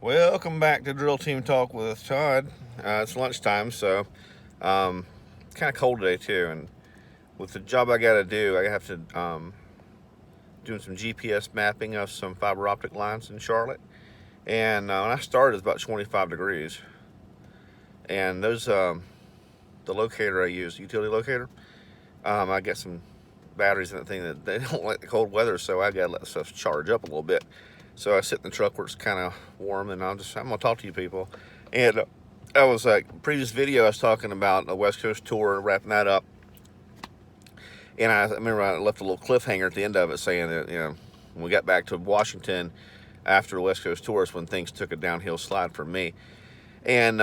Welcome back to Drill Team Talk with Todd. It's lunchtime, so it's kind of cold today too. And with the job I got to do, I have to doing some GPS mapping of some fiber optic lines in Charlotte. And when I started, it was about 25 degrees. And those the locator I use, utility locator, I got some batteries in that thing that they don't like the cold weather, so I got to let stuff charge up a little bit. So I sit in the truck where it's kind of warm, and I'm gonna talk to you people. And I was like, previous video I was talking about the West Coast tour, wrapping that up. And I remember I left a little cliffhanger at the end of it saying that, when we got back to Washington after the West Coast tour is when things took a downhill slide for me. And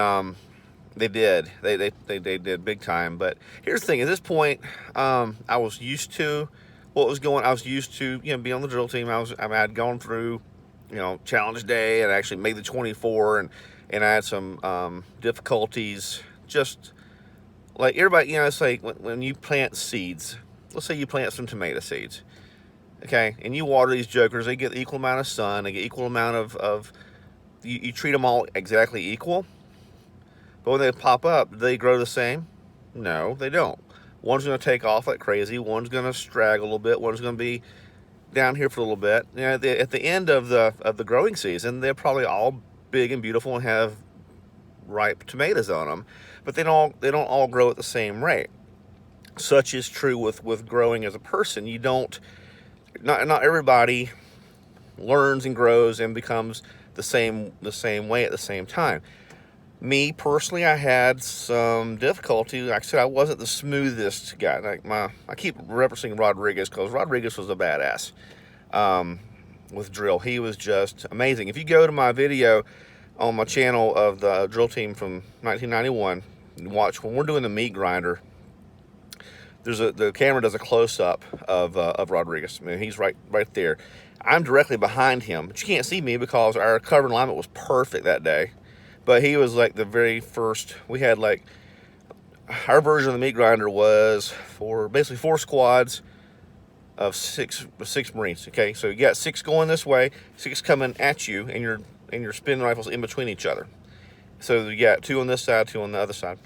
they did. They did big time. But here's the thing, at this point, I was used to what was going. I was used to, being on the drill team. I'd gone through, challenge day, and I actually made the 24, and I had some difficulties. Just like everybody, it's like when you plant seeds. Let's say you plant some tomato seeds, okay, and you water these jokers. They get equal amount of sun. They get equal amount of you treat them all exactly equal. But when they pop up, do they grow the same? No, they don't. One's going to take off like crazy. One's going to straggle a little bit. One's going to be down here for a little bit. At the end of the growing season, they're probably all big and beautiful and have ripe tomatoes on them. But they don't all grow at the same rate. Such is true with growing as a person. Not everybody learns and grows and becomes the same way at the same time. Me personally, I had some difficulty. Like I said, I wasn't the smoothest guy. I keep referencing Rodriguez because Rodriguez was a badass with drill. He was just amazing. If you go to my video on my channel of the drill team from 1991, and watch when we're doing the meat grinder. The camera does a close up of Rodriguez. I mean, he's right there. I'm directly behind him, but you can't see me because our cover alignment was perfect that day. But he was like the very first. We had like our version of the meat grinder was for basically 4 squads of six Marines. Okay, so you got 6 going this way, 6 coming at you, and your spin rifles in between each other. So you got 2 on this side, 2 on the other side,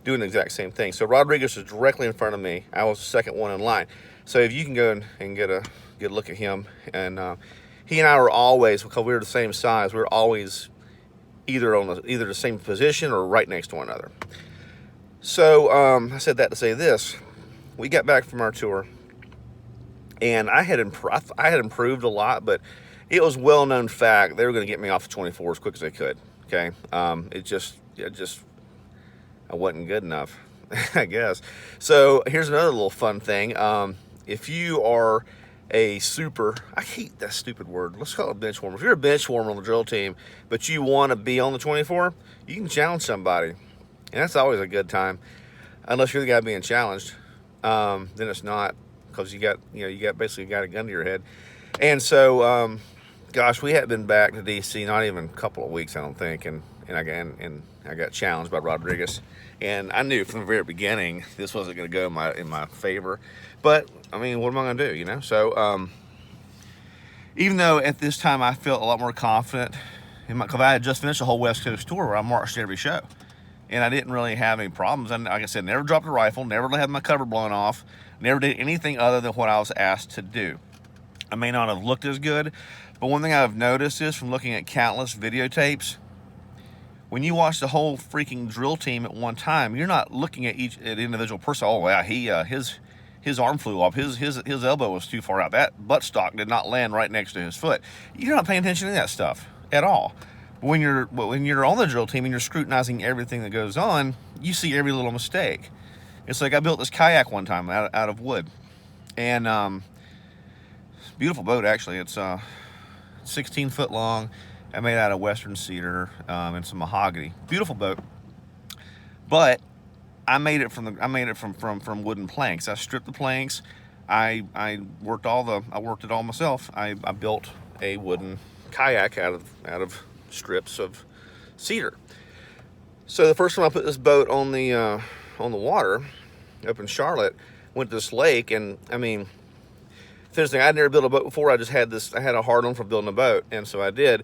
doing the exact same thing. So Rodriguez was directly in front of me. I was the second one in line. So if you can go and get a look at him, and he and I were always, because we were the same size, we were always either the same position or right next to one another. So I said that to say this: we got back from our tour, and I had improved a lot, but it was well known fact they were going to get me off the 24 as quick as they could. Okay, it just I wasn't good enough, I guess. So here's another little fun thing. If you are a super, I hate that stupid word, let's call it bench warmer. If you're a bench warmer on the drill team, but you want to be on the 24, you can challenge somebody. And that's always a good time. Unless you're the guy being challenged, then it's not, because you got basically got a gun to your head. And so, gosh, we hadn't been back to DC, not even a couple of weeks, I don't think. And I got challenged by Rodriguez. And I knew from the very beginning this wasn't going to go in my favor. But, I mean, what am I going to do, So, even though at this time I felt a lot more confident, because I had just finished a whole West Coast tour where I marched every show. And I didn't really have any problems. And like I said, never dropped a rifle, never had my cover blown off, never did anything other than what I was asked to do. I may not have looked as good, but one thing I've noticed is from looking at countless videotapes, when you watch the whole freaking drill team at one time, you're not looking at each individual person. Oh, yeah, his arm flew off. His elbow was too far out. That buttstock did not land right next to his foot. You're not paying attention to that stuff at all. When you're on the drill team and you're scrutinizing everything that goes on, you see every little mistake. It's like I built this kayak one time out of wood, and beautiful boat actually. It's 16 foot long. I made out of western cedar and some mahogany. Beautiful boat, but I made it from wooden planks. I stripped the planks. I worked it all myself. I built a wooden kayak out of strips of cedar. So the first time I put this boat on the water up in Charlotte, went to this lake, and I mean, First thing, I'd never built a boat before. I had a hard on for building a boat, and so I did,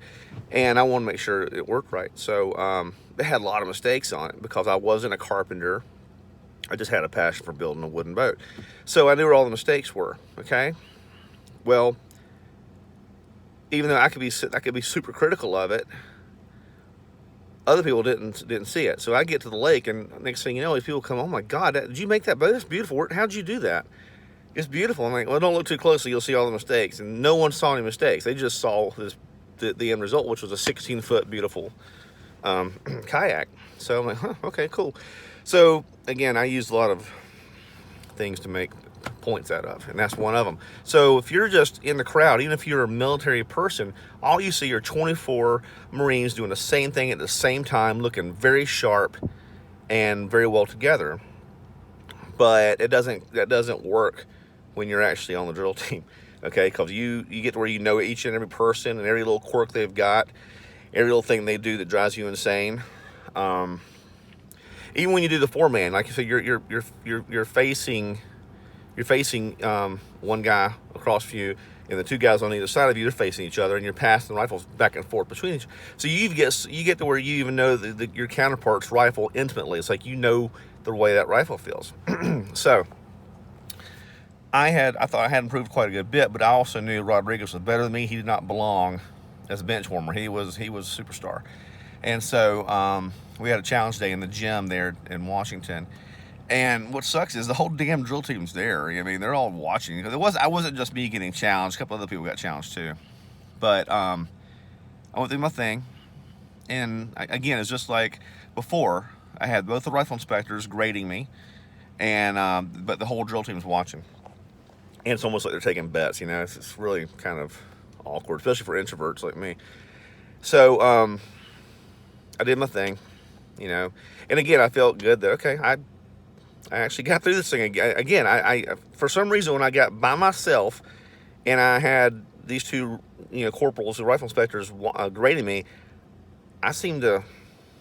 and I wanted to make sure it worked right. So it had a lot of mistakes on it because I wasn't a carpenter. I just had a passion for building a wooden boat. So I knew where all the mistakes were, okay? Well, even though I could be super critical of it, other people didn't see it. So I get to the lake, and next thing you know, these people come, "Oh my God, did you make that boat? It's beautiful. How'd you do that? It's beautiful." I'm like, "Well, don't look too closely. You'll see all the mistakes." And no one saw any mistakes. They just saw the end result, which was a 16-foot beautiful kayak. So I'm like, "Huh, okay, cool." So again, I used a lot of things to make points out of, and that's one of them. So if you're just in the crowd, even if you're a military person, all you see are 24 Marines doing the same thing at the same time, looking very sharp and very well together. But that doesn't work when you're actually on the drill team, okay? Because you get to where you know each and every person and every little quirk they've got, every little thing they do that drives you insane. Even when you do the 4-man, like you said, you're facing one guy across from you, and the 2 guys on either side of you, they're facing each other, and you're passing the rifles back and forth between each. So you get to where you even know your counterpart's rifle intimately. It's like you know the way that rifle feels. So I thought I had improved quite a good bit, but I also knew Rodriguez was better than me. He did not belong as a bench warmer. He was a superstar. And so we had a challenge day in the gym there in Washington. And what sucks is the whole damn drill team's there. I mean, they're all watching. Because I wasn't just me getting challenged. A couple other people got challenged too. But I went through my thing. And again, it's just like before. I had both the rifle inspectors grading me. And but the whole drill team's watching. And it's almost like they're taking bets, you know. It's really kind of awkward, especially for introverts like me. So I did my thing, you know. And again, I felt good that, okay, I actually got through this thing again. I for some reason, when I got by myself and I had these 2, corporals, the rifle inspectors grading me, I seemed to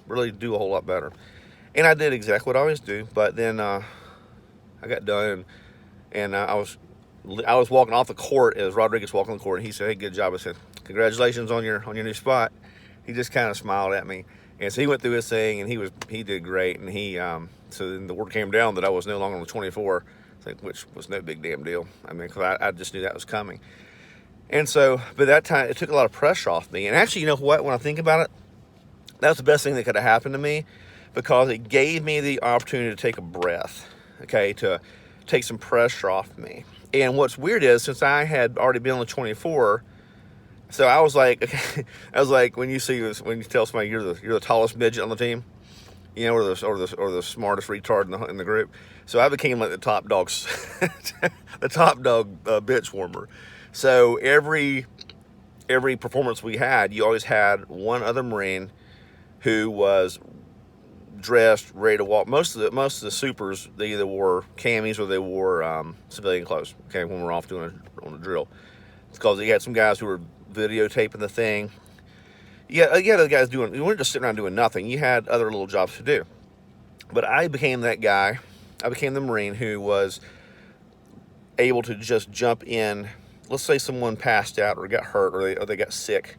really do a whole lot better. And I did exactly what I always do. But then I got done, and I was walking off the court as Rodriguez walking on the court, and he said, "Hey, good job." I said, "Congratulations on your new spot." He just kind of smiled at me, and so he went through his thing, and he did great, and so then the word came down that I was no longer on the 24, which was no big damn deal. I mean, because I just knew that was coming, and so but that time it took a lot of pressure off me. And actually, you know what? When I think about it, that was the best thing that could have happened to me, because it gave me the opportunity to take a breath, okay, to take some pressure off me. And what's weird is, since I had already been on the 24, so I was like, okay, when you tell somebody you're the tallest midget on the team, or the smartest retard in the group. So I became like the top dog, the top dog bench warmer. So every performance we had, you always had one other Marine who was dressed, ready to walk. Most of the supers, they either wore camis or they wore civilian clothes. Okay, when we're off on a drill, it's because you had some guys who were videotaping the thing. Yeah, you had other guys doing. You weren't just sitting around doing nothing. You had other little jobs to do. But I became that guy. I became the Marine who was able to just jump in. Let's say someone passed out or got hurt or they got sick,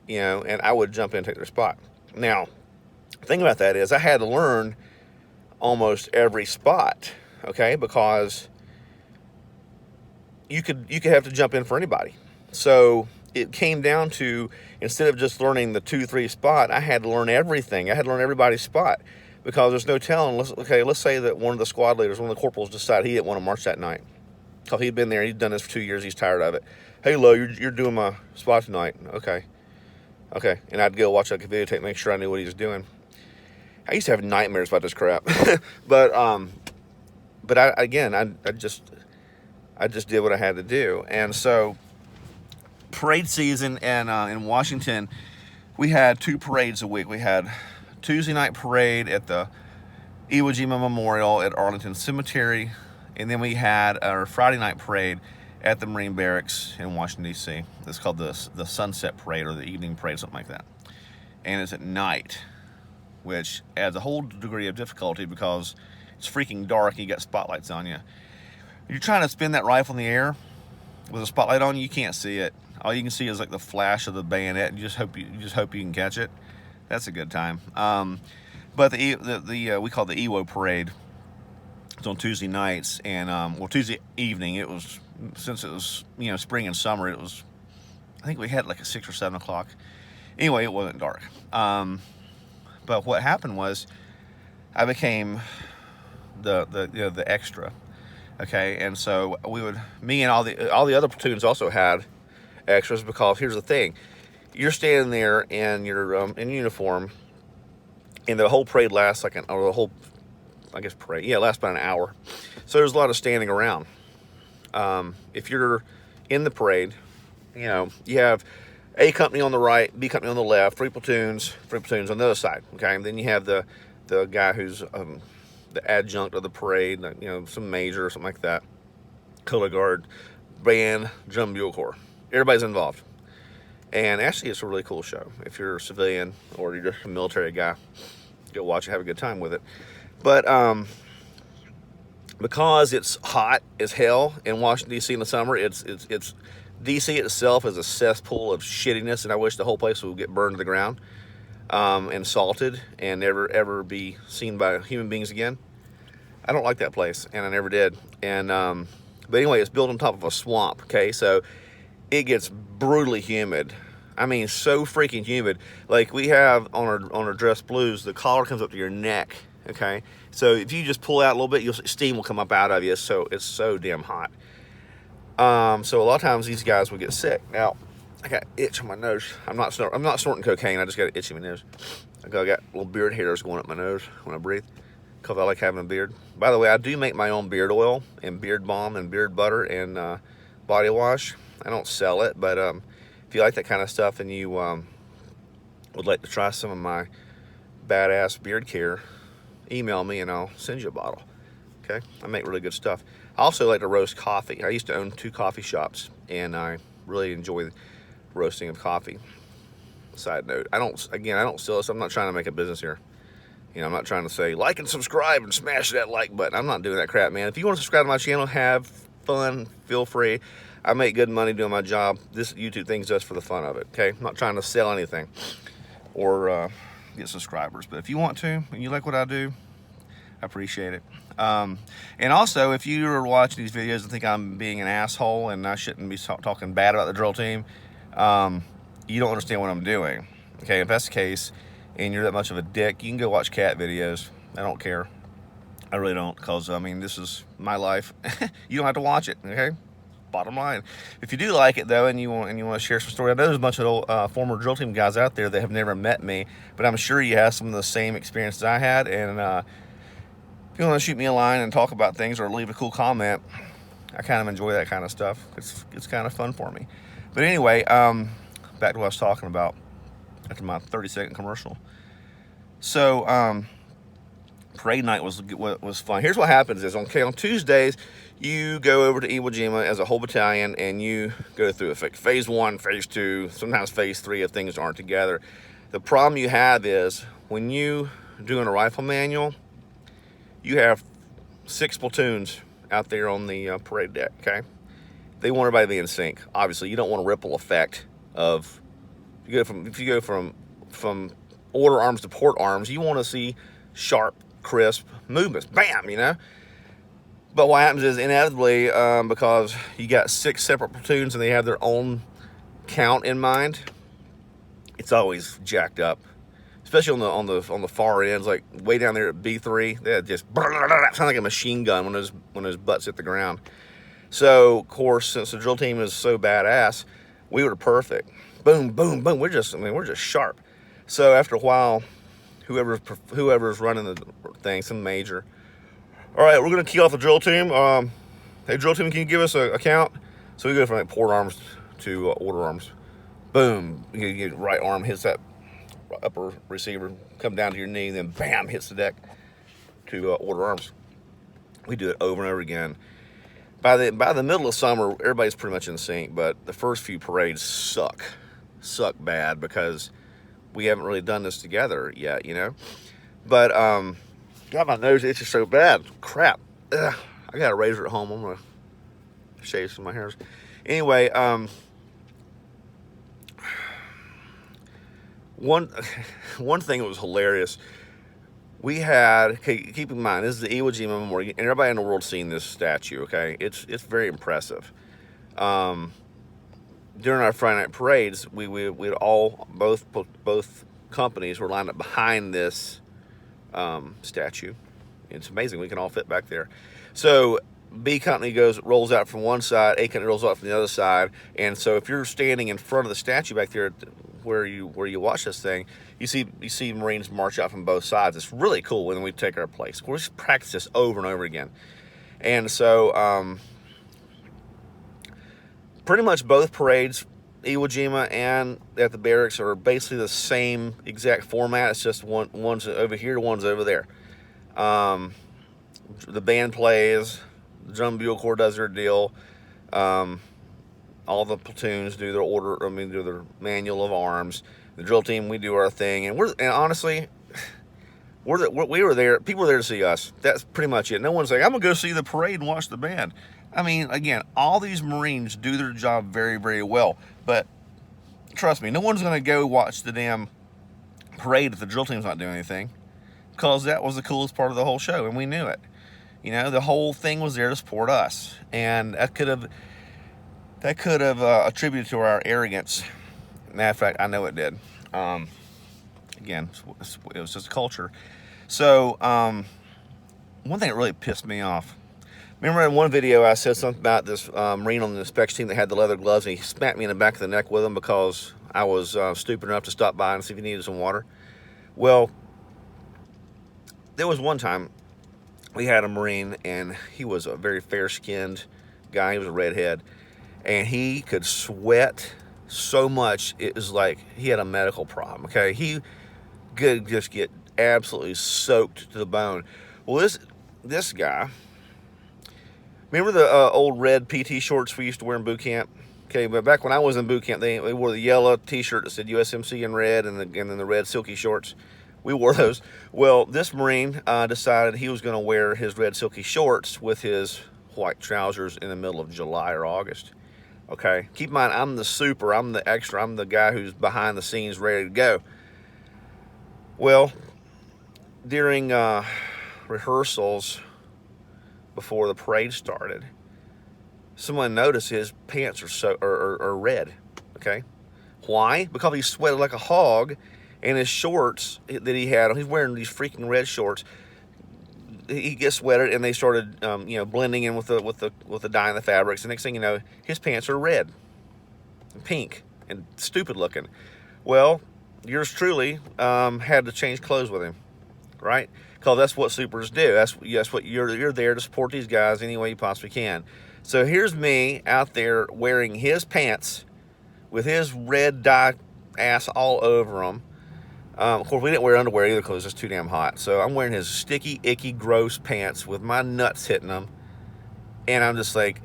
and I would jump in and take their spot. Now, the thing about that is I had to learn almost every spot, okay, because you could have to jump in for anybody. So it came down to, instead of just learning the 2-3 spot, I had to learn everything. I had to learn everybody's spot, because there's no telling. Let's say that one of the squad leaders, one of the corporals, decided he didn't want to march that night because he'd been there, he'd done this for 2 years, he's tired of it. "Hey, Lo, you're doing my spot tonight." Okay, and I'd go watch like a videotape, make sure I knew what he was doing. I used to have nightmares about this crap, but I just did what I had to do. And so parade season in Washington, we had 2 parades a week. We had Tuesday night parade at the Iwo Jima Memorial at Arlington Cemetery, and then we had our Friday night parade at the Marine Barracks in Washington, D.C. It's called the Sunset Parade or the Evening Parade, something like that. And it's at night, which adds a whole degree of difficulty because it's freaking dark and you got spotlights on you. You're trying to spin that rifle in the air, with a spotlight on, you can't see it. All you can see is like the flash of the bayonet, and you just hope you can catch it. That's a good time. But we call it the EWO parade. It's on Tuesday nights, and well, Tuesday evening. It was, since it was, you know, spring and summer. It was, I think we had like a 6 or 7 o'clock. Anyway, it wasn't dark. But what happened was, I became the extra. Okay, and so me and all the other platoons also had extras, because here's the thing: you're standing there in your in uniform, and the whole parade lasts like lasts about an hour. So there's a lot of standing around. If you're in the parade, you know, you have A company on the right, B company on the left, three platoons on the other side. Okay, and then you have the guy who's the adjunct of the parade, you know, some major or something like that, color guard, band, drum, bugle corps. Everybody's involved. And actually, it's a really cool show. If you're a civilian or you're just a military guy, go watch it, have a good time with it. But because it's hot as hell in Washington, D.C. in the summer, it's D.C. itself is a cesspool of shittiness, and I wish the whole place would get burned to the ground and salted and never ever be seen by human beings again. I don't like that place, and I never did. And but anyway, it's built on top of a swamp. Okay, so it gets brutally humid. I mean, so freaking humid. Like we have on our dress blues, the collar comes up to your neck. Okay, so if you just pull out a little bit, steam will come up out of you. So it's so damn hot. So a lot of times these guys will get sick. Now, I got itch on my nose. I'm not snorting cocaine. I just got an itch in my nose. I got little beard hairs going up my nose when I breathe, because I like having a beard. By the way, I do make my own beard oil and beard balm and beard butter and body wash. I don't sell it, but if you like that kind of stuff and you would like to try some of my badass beard care, email me and I'll send you a bottle. Okay, I make really good stuff. I also like to roast coffee. I used to own 2 coffee shops, and I really enjoy the roasting of coffee. Side note, I don't sell this. I'm not trying to make a business here. You know, I'm not trying to say like and subscribe and smash that like button. I'm not doing that crap, man. If you want to subscribe to my channel, have fun, feel free. I make good money doing my job. This YouTube thing's just for the fun of it, okay? I'm not trying to sell anything or get subscribers. But if you want to and you like what I do, I appreciate it. And also, if you're watching these videos and think I'm being an asshole and I shouldn't be talking bad about the drill team, you don't understand what I'm doing. Okay, if that's the case and you're that much of a dick, you can go watch cat videos. I don't care. I really don't, because, I mean, this is my life. You don't have to watch it, okay? Bottom line. If you do like it, though, and you want to share some story, I know there's a bunch of old, former drill team guys out there that have never met me, but I'm sure you have some of the same experiences I had, and if you want to shoot me a line and talk about things or leave a cool comment, I kind of enjoy that kind of stuff. It's kind of fun for me. But anyway, back to what I was talking about after my 30-second commercial. So, parade night was fun. Here's what happens is, on Tuesdays, you go over to Iwo Jima as a whole battalion, and you go through phase 1, phase 2, sometimes phase 3 if things aren't together. The problem you have is, when you doing a rifle manual, you have 6 platoons out there on the parade deck, okay? They want everybody to be in sync. Obviously, you don't want a ripple effect of, if you go from order arms to port arms, you want to see sharp, crisp movements. Bam, you know? But what happens is, inevitably, because you got 6 separate platoons and they have their own count in mind, it's always jacked up. Especially on the far ends, like way down there at B3, they just sound like a machine gun when those butts hit the ground. So, of course, since the drill team is so badass, we were perfect. Boom, boom, boom. We're just sharp. So after a while, whoever's running the thing, some major. All right, we're gonna key off the drill team. Hey, drill team, can you give us a count? So we go from like port arms to order arms. Boom, your right arm hits that upper receiver, come down to your knee, then bam, hits the deck to order arms. We do it over and over again. By the middle of summer, everybody's pretty much in sync, but the first few parades suck bad, because we haven't really done this together yet, you know. But God, my nose itches so bad. Crap. Ugh. I got a razor at home. I'm gonna shave some of my hairs. Anyway, one one thing that was hilarious. We had, okay, keep in mind, this is the Iwo Jima Memorial, and everybody in the world's seen this statue. Okay, it's very impressive. During our Friday night parades, we'd all both companies were lined up behind this statue. It's amazing we can all fit back there. So B company rolls out from one side, A company rolls out from the other side, and so if you're standing in front of the statue back there, where you watch this thing, you see Marines march out from both sides. It's really cool when we take our place. We just practice this over and over again, and so pretty much both parades, Iwo Jima and at the barracks, are basically the same exact format. It's just one's over here, one's over there. The band plays, the drum bugle corps does their deal. All the platoons do their do their manual of arms. The drill team, we do our thing, and honestly, we were there. People were there to see us. That's pretty much it. No one's like, I'm gonna go see the parade and watch the band. I mean, again, all these Marines do their job very, very well, but trust me, no one's gonna go watch the damn parade if the drill team's not doing anything, because that was the coolest part of the whole show, and we knew it. You know, the whole thing was there to support us, and that could have attributed to our arrogance. Matter of fact, I know it did. Again, it was just culture. So, one thing that really pissed me off. Remember in one video I said something about this Marine on the inspection team that had the leather gloves, and he smacked me in the back of the neck with them because I was stupid enough to stop by and see if he needed some water. Well, there was one time we had a Marine, and he was a very fair-skinned guy. He was a redhead, and he could sweat so much it was like he had a medical problem. Okay, he could just get absolutely soaked to the bone. Well, this guy, remember the old red PT shorts we used to wear in boot camp? Okay, but back when I was in boot camp, they wore the yellow T-shirt that said USMC in red, and then the red silky shorts. We wore those. Well, this Marine decided he was going to wear his red silky shorts with his white trousers in the middle of July or August. Okay, keep in mind, I'm the super, I'm the extra, I'm the guy who's behind the scenes ready to go. Well, during rehearsals before the parade started, someone noticed his pants are red. Okay, why? Because he sweated like a hog, and his shorts that he had, he's wearing these freaking red shorts. He gets sweated, and they started, blending in with the dye in the fabrics. And next thing you know, his pants are red, and pink, and stupid looking. Well, yours truly had to change clothes with him, right? Because that's what supers do. That's what you're there to support these guys any way you possibly can. So here's me out there wearing his pants with his red dye ass all over them. Of course, we didn't wear underwear either because it's just too damn hot. So I'm wearing his sticky, icky, gross pants with my nuts hitting them. And I'm just like,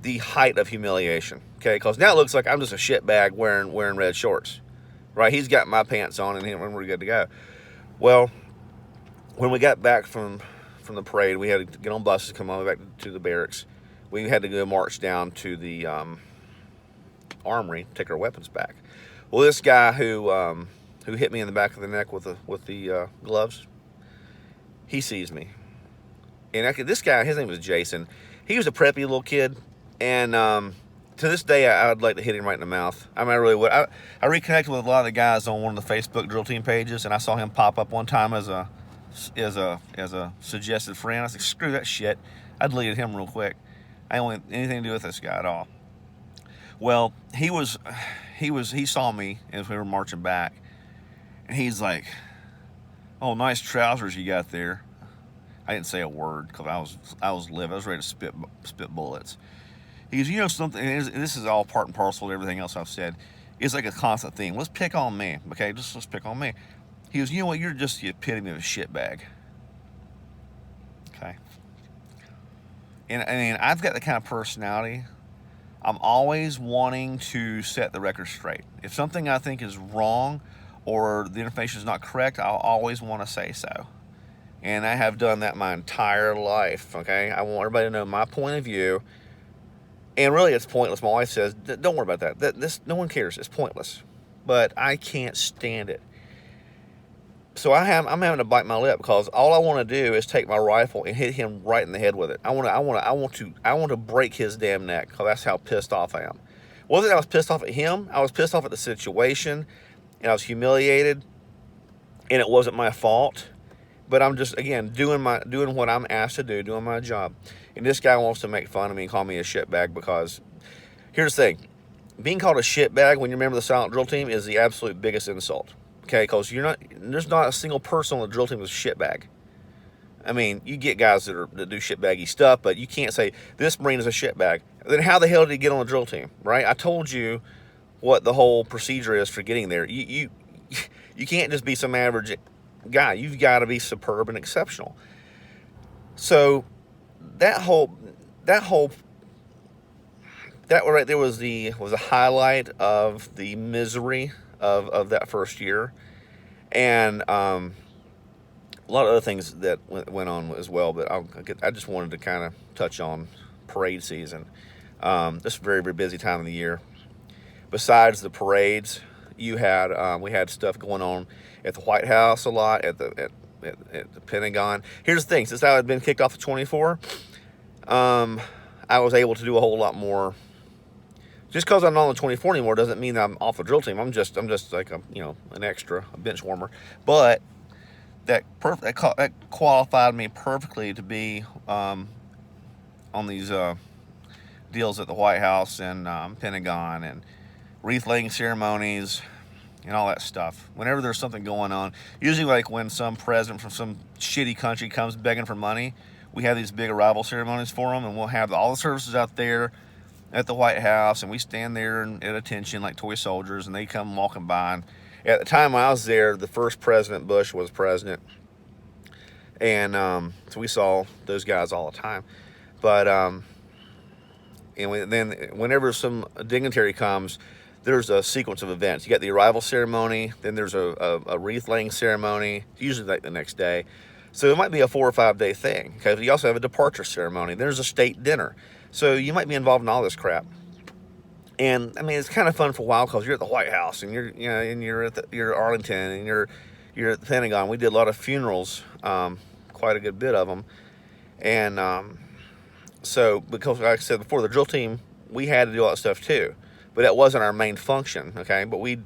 the height of humiliation. Okay, because now it looks like I'm just a shitbag wearing red shorts. Right? He's got my pants on, and we're good to go. Well, when we got back from the parade, we had to get on buses, come all the way back to the barracks. We had to go march down to the armory, take our weapons back. Well, this guy who hit me in the back of the neck with the gloves, he sees me. And this guy, his name was Jason. He was a preppy little kid, and to this day, I would like to hit him right in the mouth. I mean, I really would. I reconnected with a lot of the guys on one of the Facebook drill team pages, and I saw him pop up one time as a suggested friend. I was like, screw that shit. I deleted him real quick. I don't want anything to do with this guy at all. Well, he saw me as we were marching back, and he's like, "Oh, nice trousers you got there." I didn't say a word because I was livid. I was ready to spit bullets. He goes, "You know something?" And this is all part and parcel to everything else I've said. It's like a constant theme. Let's pick on me, okay? Let's pick on me. He goes, "You know what? You're just the epitome of a shitbag." Okay. And I mean, I've got the kind of personality. I'm always wanting to set the record straight. If something I think is wrong or the information is not correct, I'll always want to say so. And I have done that my entire life, okay? I want everybody to know my point of view. And really, it's pointless. My wife says, "Don't worry about that. No one cares. It's pointless." But I can't stand it. So I'm having to bite my lip because all I want to do is take my rifle and hit him right in the head with it. I want to break his damn neck because that's how pissed off I am. Wasn't I was pissed off at him? I was pissed off at the situation, and I was humiliated, and it wasn't my fault. But I'm just, again, doing what I'm asked to do, doing my job. And this guy wants to make fun of me and call me a shitbag because, here's the thing. Being called a shitbag when you're a member of the silent drill team is the absolute biggest insult. Okay, because there's not a single person on the drill team that's a shitbag. I mean, you get guys that do shitbaggy stuff, but you can't say, this Marine is a shitbag. Then how the hell did he get on the drill team, right? I told you what the whole procedure is for getting there. You can't just be some average guy. You've got to be superb and exceptional. So that right there was a highlight of the misery of that first year, and a lot of other things that went on as well. But I just wanted to kind of touch on parade season. This very, very busy time of the year. Besides the parades, we had stuff going on at the White House a lot, at the Pentagon. Here's the thing: since I had been kicked off the 24, I was able to do a whole lot more. Just because I'm not on the 24 anymore doesn't mean that I'm off the drill team. I'm just like an extra, a bench warmer. But that qualified me perfectly to be on these deals at the White House and Pentagon and wreath-laying ceremonies and all that stuff. Whenever there's something going on, usually like when some president from some shitty country comes begging for money, we have these big arrival ceremonies for them, and we'll have all the services out there at the White House, and we stand there at attention like toy soldiers, and they come walking by. And at the time I was there, the first President Bush was president, and so we saw those guys all the time. But then whenever some dignitary comes, there's a sequence of events. You got the arrival ceremony, then there's a wreath-laying ceremony, usually like the next day. So it might be a 4 or 5 day thing. Okay, you also have a departure ceremony. There's a state dinner. So you might be involved in all this crap. And I mean, it's kind of fun for a while because you're at the White House and you're at Arlington and you're at the Pentagon. We did a lot of funerals, quite a good bit of them. And so because, like I said before, the drill team, we had to do all that stuff too, but that wasn't our main function. Okay, but we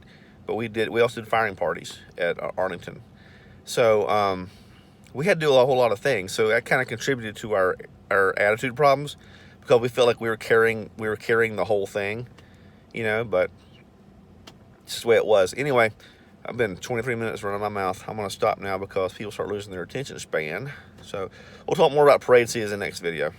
also did firing parties at Arlington. So we had to do a whole lot of things. So that kind of contributed to our attitude problems, because we felt like we were carrying the whole thing, but it's just the way it was. Anyway, I've been 23 minutes running my mouth. I'm going to stop now because people start losing their attention span. So we'll talk more about parade season in the next video.